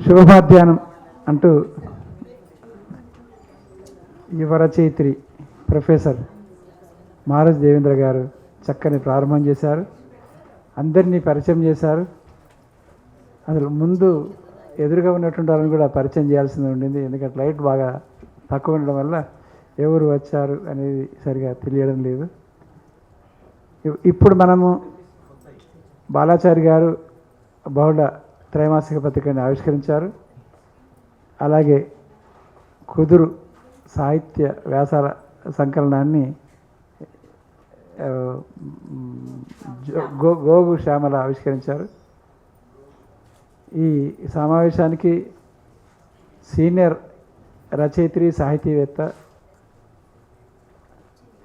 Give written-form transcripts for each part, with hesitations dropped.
శుభమధ్యాహ్నం అంటూ యువ రచయిత్రి ప్రొఫెసర్ మారజ్ దేవేంద్ర గారు చక్కని ప్రారంభం చేశారు. అందరినీ పరిచయం చేశారు. అసలు ముందు ఎదురుగా ఉన్నటువంటి వాళ్ళని కూడా పరిచయం చేయాల్సింది ఉండింది. ఎందుకంటే లైట్ బాగా తక్కువ ఉండడం వల్ల ఎవరు వచ్చారు అనేది సరిగా తెలియడం లేదు. ఇప్పుడు మనము బాలాచారి గారు బహుళ త్రైమాసిక పత్రికని ఆవిష్కరించారు. అలాగే కుదురు సాహిత్య వ్యాసాల సంకలనాన్ని గోగు శ్యామల ఆవిష్కరించారు. ఈ సమావేశానికి సీనియర్ రచయిత్రి సాహితీవేత్త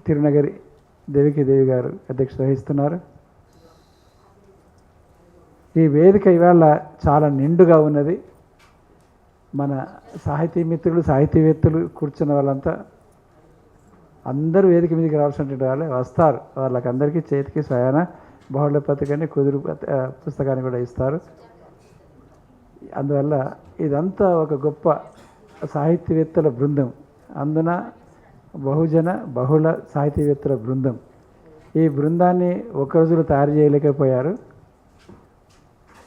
తిరునగరి దేవికి గారు అధ్యక్షత వహిస్తున్నారు. ఈ వేదిక ఇవాళ చాలా నిండుగా ఉన్నది. మన సాహితీ మిత్రులు సాహితీవేత్తలు కూర్చున్న వాళ్ళంతా అందరూ వేదిక మీదకి రావాల్సినటువంటి వాళ్ళే వస్తారు. వాళ్ళకందరికీ చేతికి స్వయాన బహుళ పత్రికని కుదురు పుస్తకాన్ని కూడా ఇస్తారు. అందువల్ల ఇదంతా ఒక గొప్ప సాహితీవేత్తల బృందం, అందున బహుజన బహుళ సాహితీవేత్తల బృందం. ఈ బృందాన్ని ఒక రోజులో తయారు చేయలేకపోయారు.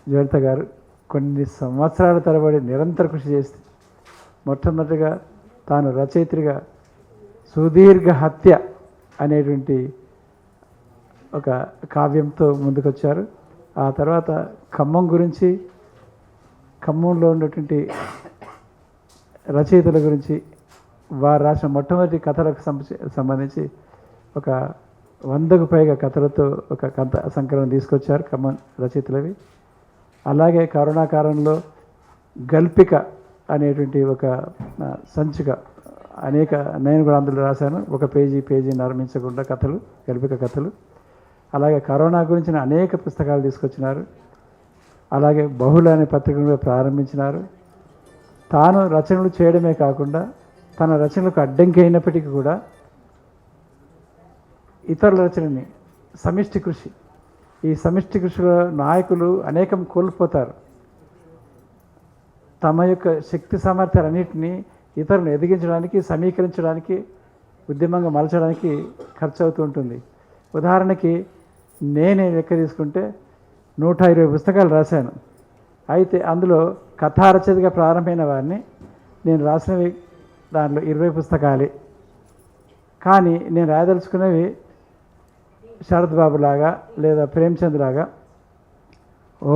జయలలిత గారు కొన్ని సంవత్సరాల తరబడి నిరంతర కృషి చేసి మొట్టమొదటిగా తాను రచయిత్రిగా సుదీర్ఘ హత్య అనేటువంటి ఒక కావ్యంతో ముందుకొచ్చారు. ఆ తర్వాత ఖమ్మం గురించి, ఖమ్మంలో ఉన్నటువంటి రచయితల గురించి వారు రాసిన మొట్టమొదటి కథలకు సంబంధించి ఒక 100కు పైగా కథలతో ఒక కథ సంకలనం తీసుకొచ్చారు ఖమ్మం రచయితలవి. అలాగే కరోనా కాలంలో గల్పిక అనేటువంటి ఒక సంచిక నేను కూడా అందులో రాశాను. ఒక పేజీ నిర్మించకుండా కథలు, గల్పిక కథలు. అలాగే కరోనా గురించిన అనేక పుస్తకాలు తీసుకొచ్చినారు. అలాగే బహుళ అనే పత్రికను ప్రారంభించినారు. తాను రచనలు చేయడమే కాకుండా తన రచనలకు అడ్డంకి అయినప్పటికీ కూడా ఇతరుల రచనని సమిష్టి కృషి, ఈ సమిష్టి కృషిలో నాయకులు అనేకం కోల్పోతారు. తమ యొక్క శక్తి సామర్థ్యాలన్నింటినీ ఇతరులను ఎదిగించడానికి, సమీకరించడానికి, ఉద్యమంగా మలచడానికి ఖర్చు అవుతూ ఉంటుంది. ఉదాహరణకి నేనే లెక్క తీసుకుంటే 120 పుస్తకాలు రాశాను. అయితే అందులో కథా రచయితగా ప్రారంభమైన వారిని నేను రాసినవి దాంట్లో 20 పుస్తకాలే. కానీ నేను రాయదలుచుకున్నవి శరత్ బాబు లాగా లేదా ప్రేమ్చంద్ లాగా ఓ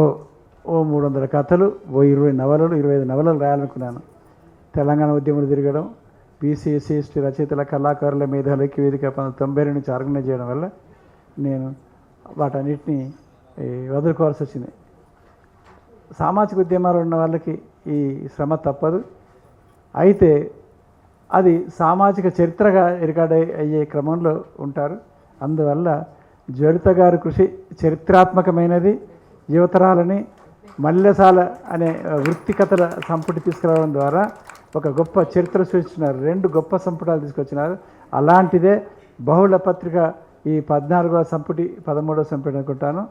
300 కథలు, 20 నవలలు, 25 నవలలు రాయాలనుకున్నాను. తెలంగాణ ఉద్యమాలు తిరగడం, బీసీ ఎస్సీ ఎస్టీ రచయితల కళాకారుల మేధావులకి వేదిక 1990 నుంచి ఆర్గనైజ్ చేయడం వల్ల నేను వాటన్నిటినీ వదులుకోవాల్సి వచ్చింది. సామాజిక ఉద్యమాలు ఉన్న వాళ్ళకి ఈ శ్రమ తప్పదు. అయితే అది సామాజిక చరిత్రగా రికార్డ్ అయ్యే క్రమంలో ఉంటారు. అందువల్ల జయలలిత గారి కృషి చరిత్రాత్మకమైనది. యువతరాలని మల్లెసాల అనే వృత్తి కథల సంపుటి తీసుకురావడం ద్వారా ఒక గొప్ప చరిత్ర సృష్టించినారు. 2 గొప్ప సంపుటాలు తీసుకొచ్చినారు. అలాంటిదే బహుళ పత్రిక ఈ 14వ సంపుటి 13వ సంపుటి అనుకుంటాను.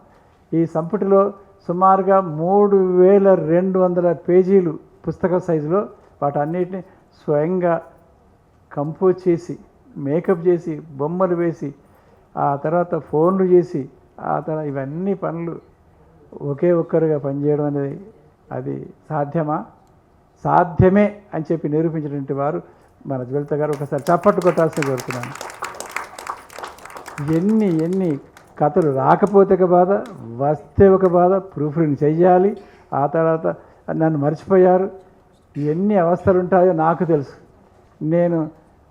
ఈ సంపుటిలో సుమారుగా 3200 పేజీలు పుస్తక సైజులో వాటన్నిటిని స్వయంగా కంపోజ్ చేసి, మేకప్ చేసి, బొమ్మలు వేసి, ఆ తర్వాత ఫోన్లు చేసి, ఆ తర్వాత ఇవన్నీ పనులు ఒకే ఒక్కరుగా పనిచేయడం అనేది అది సాధ్యమా? సాధ్యమే అని చెప్పి నిరూపించినటువంటి వారు మన జయలలిత గారు. ఒకసారి చప్పట్లు కొట్టాల్సిన కోరుతున్నాను. ఎన్ని కథలు రాకపోతే ఒక బాధ, వస్తే ఒక బాధ, ప్రూఫ్ రీడింగ్ చెయ్యాలి, ఆ తర్వాత నన్ను మర్చిపోయారు. ఎన్ని అవస్థలు ఉంటాయో నాకు తెలుసు. నేను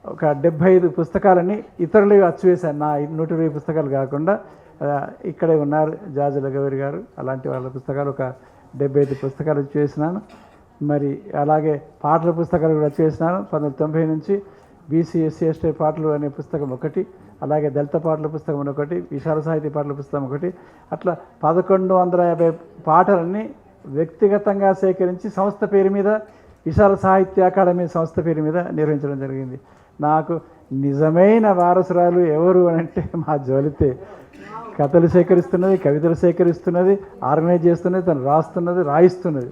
ఒక 75 పుస్తకాలని ఇతరులు అచ్చువేశాను. నా 120 పుస్తకాలు కాకుండా ఇక్కడే ఉన్నారు జాజుల గౌరి గారు, అలాంటి వాళ్ళ పుస్తకాలు ఒక 75 పుస్తకాలు అచ్చువేసినాను. మరి అలాగే పాటల పుస్తకాలు కూడా అచ్చువేసినాను. 1990 నుంచి బీసీ ఎస్సీ ఎస్టీ పాటలు అనే పుస్తకం ఒకటి, అలాగే దళిత పాటల పుస్తకం ఒకటి, విశాల సాహితీ పాటల పుస్తకం ఒకటి, అట్లా 1150 పాటలన్నీ వ్యక్తిగతంగా సేకరించి సంస్థ పేరు మీద, విశాల సాహిత్య అకాడమీ సంస్థ పేరు మీద నిర్వహించడం జరిగింది. నాకు నిజమైన వారసురాలు ఎవరు అని అంటే మా జయలలితే. కథలు సేకరిస్తున్నది, కవితలు సేకరిస్తున్నది, ఆర్గనైజ్ చేస్తున్నది, తను రాస్తున్నది, రాయిస్తున్నది.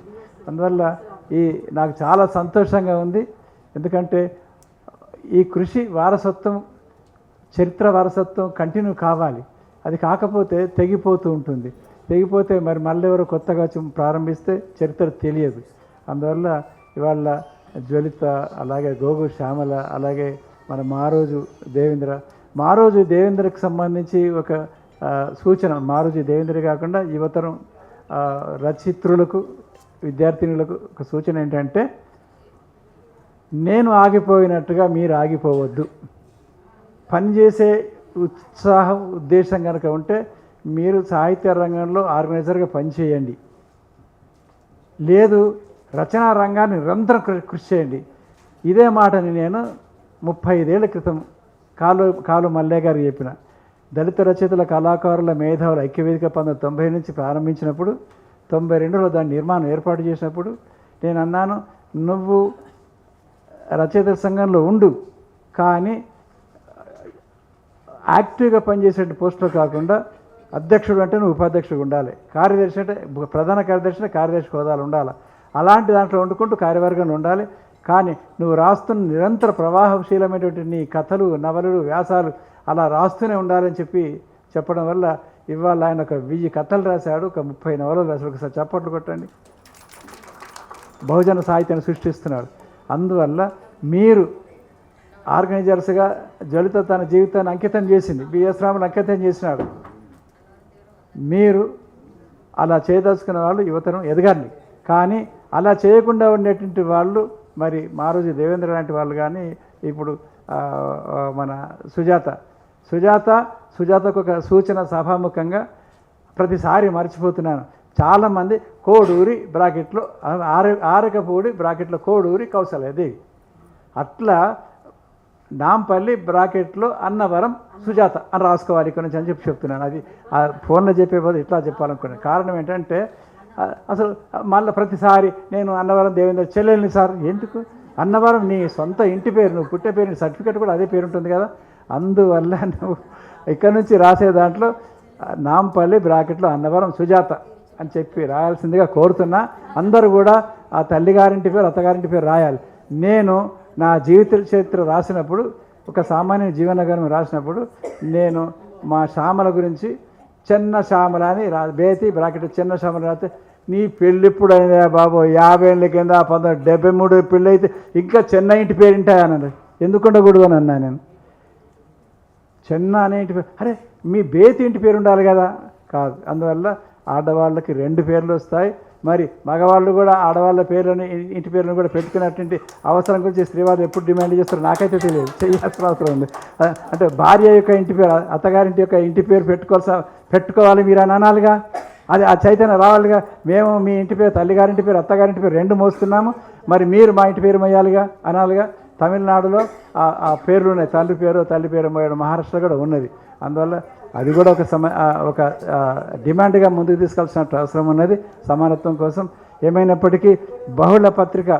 అందువల్ల నాకు చాలా సంతోషంగా ఉంది. ఎందుకంటే ఈ కృషి వారసత్వం, చరిత్ర వారసత్వం కంటిన్యూ కావాలి. అది కాకపోతే తెగిపోతూ ఉంటుంది. తెగిపోతే మరి మళ్ళీ ఎవరో కొత్తగా వచ్చి ప్రారంభిస్తే చరిత్ర తెలియదు. అందువల్ల ఇవాళ జ్వలిత, అలాగే గోగు శ్యామల, అలాగే మన మారోజు దేవేంద్రకి సంబంధించి ఒక సూచన. మారోజు దేవేంద్ర కాకుండా యువతరం రచయిత్రులకు, విద్యార్థినులకు ఒక సూచన ఏంటంటే, నేను ఆగిపోయినట్టుగా మీరు ఆగిపోవద్దు. పనిచేసే ఉత్సాహం, ఉద్దేశం కనుక ఉంటే మీరు సాహిత్య రంగంలో ఆర్గనైజర్గా పనిచేయండి. లేదు, రచనా రంగాన్ని నిరంతరం కృషి చేయండి. ఇదే మాటని నేను 35 ఏళ్ల క్రితం కాలు మల్లయ్య గారు చెప్పిన. దళిత రచయితల, కళాకారుల, మేధావుల ఐక్యవేదిక 1990 నుంచి ప్రారంభించినప్పుడు 92లో దాని నిర్మాణం ఏర్పాటు చేసినప్పుడు నేను అన్నాను, నువ్వు రచయితల సంఘంలో ఉండు, కానీ యాక్టివ్గా పనిచేసే పోస్టులో కాకుండా అధ్యక్షుడు అంటే నువ్వు ఉపాధ్యక్షుడు ఉండాలి, కార్యదర్శి అంటే ప్రధాన కార్యదర్శి అంటే కార్యదర్శి హోదాలు ఉండాలి. అలాంటి దాంట్లో వండుకుంటూ కార్యవర్గంలో ఉండాలి. కానీ నువ్వు రాస్తున్న నిరంతర ప్రవాహశీలమైనటువంటి నీ కథలు, నవలలు, వ్యాసాలు అలా రాస్తూనే ఉండాలని చెప్పడం వల్ల ఇవాళ ఆయన ఒక 1000 కథలు రాశాడు, ఒక 30 నవలలు రాశాడు. ఒకసారి చప్పట్లు కొట్టండి. బహుజన సాహిత్యాన్ని సృష్టిస్తున్నాడు. అందువల్ల మీరు ఆర్గనైజర్స్గా జ్వలిత తన జీవితాన్ని అంకితం చేసింది, బిఎస్ రాములు అంకితం చేసినాడు. మీరు అలా చేయదలుచుకున్న వాళ్ళు యువతరం ఎదగాలి. కానీ అలా చేయకుండా ఉండేటువంటి వాళ్ళు మరి మారోజు దేవేంద్ర లాంటి వాళ్ళు, కానీ ఇప్పుడు మన సుజాతకు ఒక సూచన సభాముఖంగా ప్రతిసారి మర్చిపోతున్నాను. చాలామంది కోడూరి బ్రాకెట్లో ఆరకపూడి బ్రాకెట్లో కోడూరి కౌశల్యదేవి, అట్లా నాంపల్లి బ్రాకెట్లో అన్నవరం సుజాత అని రాసుకోవాలి ఇక్కడ నుంచి అని చెప్తున్నాను. అది ఫోన్లో చెప్పే బదులు ఇట్లా చెప్పాలనుకున్నాను. కారణం ఏంటంటే అసలు మళ్ళీ ప్రతిసారి నేను అన్నవరం దేవేంద్ర చెల్లెల్ని సార్, ఎందుకు అన్నవరం నీ సొంత ఇంటి పేరు, నువ్వు పుట్టే పేరు, సర్టిఫికేట్ కూడా అదే పేరు ఉంటుంది కదా. అందువల్ల నువ్వు ఇక్కడ నుంచి రాసే దాంట్లో నాంపల్లి బ్రాకెట్లో అన్నవరం సుజాత అని చెప్పి రాయాల్సిందిగా కోరుతున్నా. అందరూ కూడా ఆ తల్లిగారింటి పేరు, అత్తగారింటి పేరు రాయాలి. నేను నా జీవిత చరిత్ర రాసినప్పుడు, ఒక సామాన్య జీవనగరం రాసినప్పుడు, నేను మా శ్యామల గురించి చిన్న శ్యామల అని బేతి బ్రాకెట్ చిన్న శ్యామల రాస్తే, నీ పెళ్ళి ఇప్పుడు అయిందా బాబు, 50 ఏళ్ళ కింద 1973 పెళ్ళి అయితే ఇంకా చిన్న ఇంటి పేరు ఉంటాయన్నాడు. ఎందుకు ఉండకూడదు అని అన్నా నేను. చిన్న అనే ఇంటి పేరు, అరే మీ బేతి ఇంటి పేరు ఉండాలి కదా, కాదు. అందువల్ల ఆడవాళ్ళకి 2 పేర్లు వస్తాయి. మరి మగవాళ్ళు కూడా ఆడవాళ్ళ పేర్లని, ఇంటి పేర్లను కూడా పెట్టుకున్నటువంటి అవసరం గురించి స్త్రీవాదులు ఎప్పుడు డిమాండ్ చేస్తారో నాకైతే తెలియదు, చేయాల్సిన అవసరం ఉంది. అంటే భార్య యొక్క ఇంటి పేరు, అత్తగారింటి యొక్క ఇంటి పేరు పెట్టుకోవాలి మీరు అని అనాలిగా. అది ఆ చైతన్యం రావాలిగా. మేము మీ ఇంటి పేరు, తల్లిగారింటి పేరు, అత్తగారింటి పేరు 2 మోస్తున్నాము, మరి మీరు మా ఇంటి పేరు మోయాలిగా అనాలిగా. తమిళనాడులో ఆ పేర్లు ఉన్నాయి, తల్లి పేరు, తల్లి పేరు మోయడం. మహారాష్ట్ర కూడా ఉన్నది. అందువల్ల అది కూడా ఒక డిమాండ్గా ముందుకు తీసుకెళ్లాల్సిన అవసరం ఉన్నది సమానత్వం కోసం. ఏమైనప్పటికీ బహుళ పత్రిక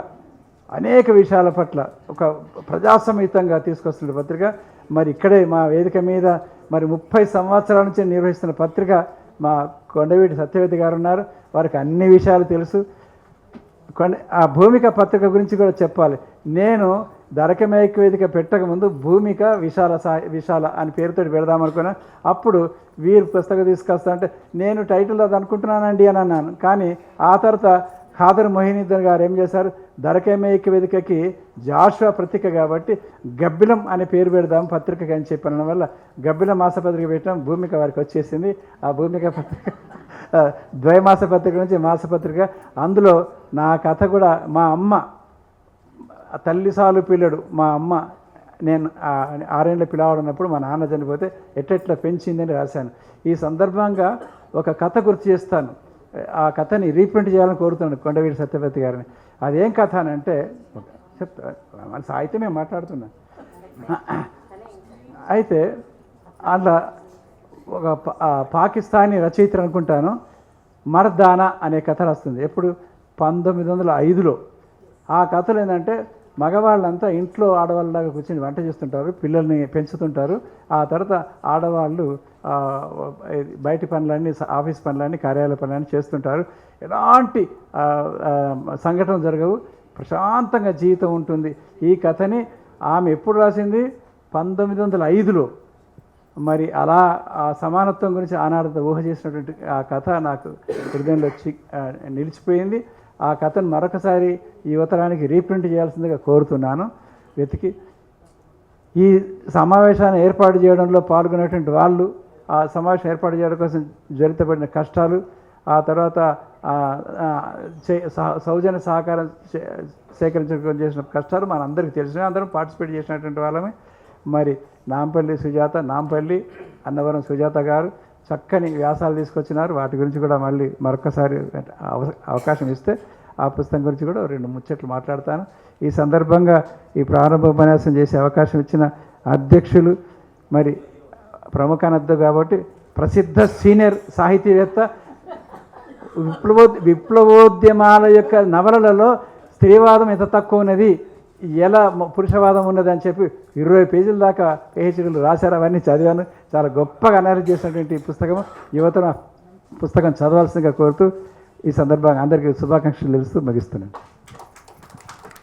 అనేక విషయాల పట్ల ఒక ప్రజాసమేతంగా తీసుకొస్తున్న పత్రిక. మరి ఇక్కడే మా వేదిక మీద మరి 30 సంవత్సరాల నుంచి నిర్వహిస్తున్న పత్రిక మా కొండవీటి సత్యవతి గారు ఉన్నారు. వారికి అన్ని విషయాలు తెలుసు. ఆ భూమిక పత్రిక గురించి కూడా చెప్పాలి. నేను దరకమేక వేదిక పెట్టకముందు భూమిక విశాల అని పేరుతో పెడదామనుకున్నా. అప్పుడు వీరు పుస్తకం తీసుకొస్తా అంటే నేను టైటిల్ అది అనుకుంటున్నానండి అని అన్నాను. కానీ ఆ తర్వాత ఖాదర్ మొహినుద్దీన్ గారు ఏం చేశారు, దరకమేక వేదికకి జాషువా ప్రతీక కాబట్టి గబ్బిలం అనే పేరు పెడదాం పత్రికకి అని చెప్పిన వల్ల గబ్బిలం మాసపత్రిక పెట్టడం భూమిక వారికి వచ్చేసింది. ఆ భూమిక పత్రిక ద్వైమాస పత్రిక నుంచి మాసపత్రిక. అందులో నా కథ కూడా మా అమ్మ తల్లిసాలు పిల్లడు, మా అమ్మ నేను 6 ఏళ్ళ పిల్లవాడున్నప్పుడు మా నాన్న చనిపోతే ఎట్లా పెంచిందని రాశాను. ఈ సందర్భంగా ఒక కథ గుర్తు చేస్తాను. ఆ కథని రీప్రింట్ చేయాలని కోరుతున్నాను కొండవీటి సత్యవతి గారిని. అదేం కథ అని అంటే చెప్తా, మన సాహిత్యమే మాట్లాడుతున్నా. అయితే అట్లా ఒక పాకిస్తానీ రచయిత అనుకుంటాను, మర్దానా అనే కథ రాస్తుంది. ఎప్పుడు 1905లో. ఆ కథలు ఏంటంటే మగవాళ్ళంతా ఇంట్లో ఆడవాళ్ళలాగా కూర్చొని వంట చేస్తుంటారు, పిల్లల్ని పెంచుతుంటారు. ఆ తర్వాత ఆడవాళ్ళు బయటి పనులన్నీ, ఆఫీస్ పనులన్నీ, కార్యాలయ పనులన్నీ చేస్తుంటారు. ఎలాంటి సంఘటనలు జరగవు, ప్రశాంతంగా జీవితం ఉంటుంది. ఈ కథని ఆమె ఎప్పుడు రాసింది? 1905లో. మరి అలా ఆ సమానత్వం గురించి ఆనాడు ఊహ చేసినటువంటి ఆ కథ నాకు హృదయంలో నిలిచిపోయింది. ఆ కథను మరొకసారి ఈ యువతరానికి రీప్రింట్ చేయాల్సిందిగా కోరుతున్నాను. వెతికి ఈ సమావేశాన్ని ఏర్పాటు చేయడంలో పాల్గొనేటువంటి వాళ్ళు, ఆ సమావేశం ఏర్పాటు చేయడం కోసం త్వరితపడిన కష్టాలు, ఆ తర్వాత సౌజన్య సహకారం సేకరించడం చేసిన కష్టాలు మనందరికీ తెలిసిన, అందరం పార్టిసిపేట్ చేసినటువంటి వాళ్ళమే. మరి నాంపల్లి సుజాత, నాంపల్లి అన్నవరం సుజాత గారు చక్కని వ్యాసాలు తీసుకొచ్చినారు. వాటి గురించి కూడా మళ్ళీ మరొకసారి అవకాశం ఇస్తే ఆ పుస్తకం గురించి కూడా 2 ముచ్చట్లు మాట్లాడతాను. ఈ సందర్భంగా ఈ ప్రారంభ ఉపన్యాసం చేసే అవకాశం ఇచ్చిన అధ్యక్షులు, మరి ప్రముఖ అనద్దు కాబట్టి ప్రసిద్ధ సీనియర్ సాహితీవేత్త, విప్లవోద్యమాల యొక్క నవలలలో స్త్రీవాదం ఎంత తక్కువ ఉన్నది, ఎలా పురుషవాదం ఉన్నది అని చెప్పి 20 పేజీల దాకా పిహెచ్డీలు రాశారు. అవన్నీ చదివాను. చాలా గొప్పగా అనాలిసిస్ చేసినటువంటి ఈ పుస్తకం, యువతను పుస్తకం చదవాల్సిందిగా కోరుతూ ఈ సందర్భంగా అందరికీ శుభాకాంక్షలు తెలుస్తూ ముగిస్తున్నాను.